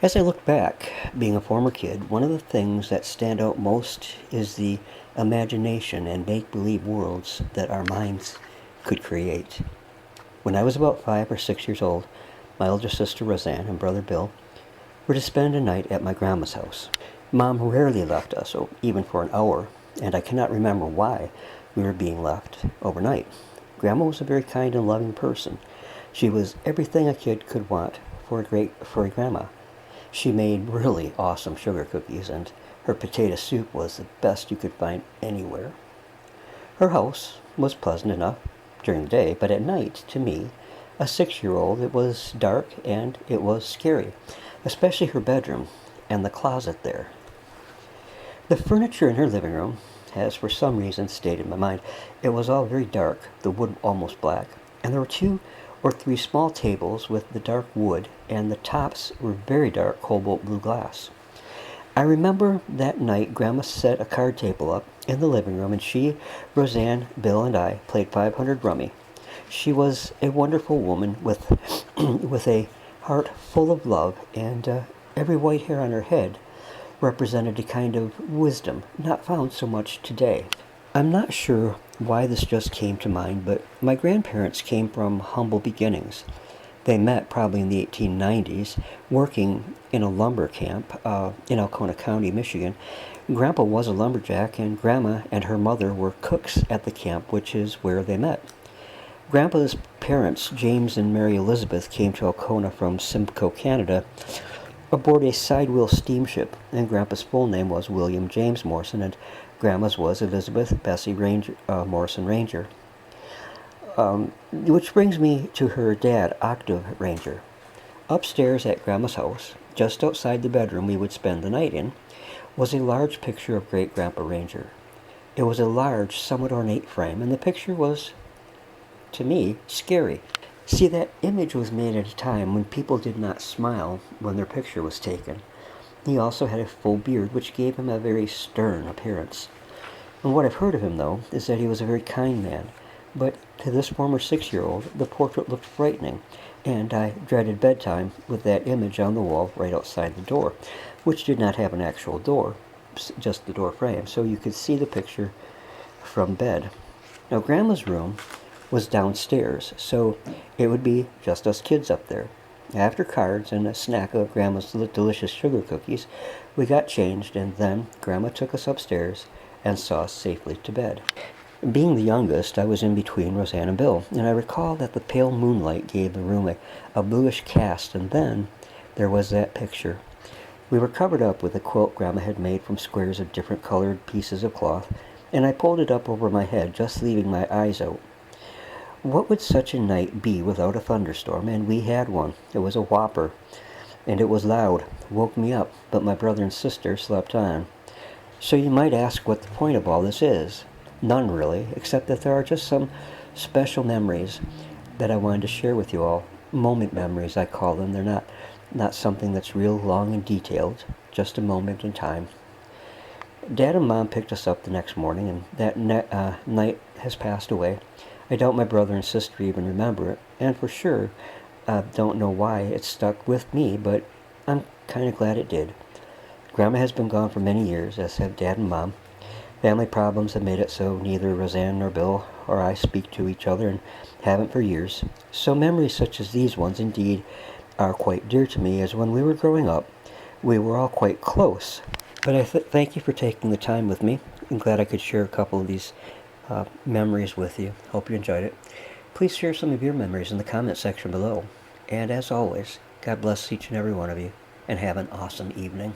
As I look back, being a former kid, one of the things that stand out most is the imagination and make-believe worlds that our minds could create. When I was about 5 or 6 years old, my older sister Roseanne and brother Bill were to spend a night at my grandma's house. Mom rarely left us, even for an hour, and I cannot remember why we were being left overnight. Grandma was a very kind and loving person. She was everything a kid could want for a grandma. She made really awesome sugar cookies, and her potato soup was the best you could find anywhere. Her house was pleasant enough during the day, but at night, to me, a 6-year-old, it was dark and it was scary, especially her bedroom and the closet there. The furniture in her living room has for some reason stayed in my mind. It was all very dark, the wood almost black, and there were 2 or 3 small tables with the dark wood, and the tops were very dark cobalt blue glass. I remember that night Grandma set a card table up in the living room, and she, Roseanne, Bill, and I played 500 rummy. She was a wonderful woman with, with a heart full of love, and every white hair on her head represented a kind of wisdom not found so much today. I'm not sure why this just came to mind, but my grandparents came from humble beginnings. They met probably in the 1890s, working in a lumber camp in Alcona County, Michigan. Grandpa was a lumberjack, and Grandma and her mother were cooks at the camp, which is where they met. Grandpa's parents, James and Mary Elizabeth, came to Alcona from Simcoe, Canada, aboard a sidewheel steamship, and Grandpa's full name was William James Morrison, and Grandma's was Elizabeth Bessie Morrison Ranger. Which brings me to her dad, Octave Ranger. Upstairs at Grandma's house, just outside the bedroom we would spend the night in, was a large picture of Great Grandpa Ranger. It was a large, somewhat ornate frame, and the picture was, to me, scary. See, that image was made at a time when people did not smile when their picture was taken. He also had a full beard, which gave him a very stern appearance. And what I've heard of him, though, is that he was a very kind man. But to this former 6-year-old, the portrait looked frightening, and I dreaded bedtime with that image on the wall right outside the door, which did not have an actual door, just the door frame, so you could see the picture from bed. Now, Grandma's room was downstairs, so it would be just us kids up there. After cards and a snack of Grandma's delicious sugar cookies, we got changed, and then Grandma took us upstairs and saw us safely to bed. Being the youngest, I was in between Roseanne and Bill, and I recall that the pale moonlight gave the room a bluish cast, and then there was that picture. We were covered up with a quilt Grandma had made from squares of different colored pieces of cloth, and I pulled it up over my head, just leaving my eyes out. What would such a night be without a thunderstorm? And we had one. It was a whopper, and it was loud. Woke me up, but my brother and sister slept on. So you might ask what the point of all this is. None, really, except that there are just some special memories that I wanted to share with you all. Moment memories, I call them. They're not something that's real long and detailed, just a moment in time. Dad and Mom picked us up the next morning, and that night has passed away. I doubt my brother and sister even remember it, and for sure, don't know why it stuck with me, but I'm kind of glad it did. Grandma has been gone for many years, as have Dad and Mom. Family problems have made it so neither Roseanne nor Bill or I speak to each other, and haven't for years. So memories such as these ones indeed are quite dear to me, as when we were growing up, we were all quite close. But I thank you for taking the time with me. I'm glad I could share a couple of these memories with you. Hope you enjoyed it. Please share some of your memories in the comment section below. And as always, God bless each and every one of you, and have an awesome evening.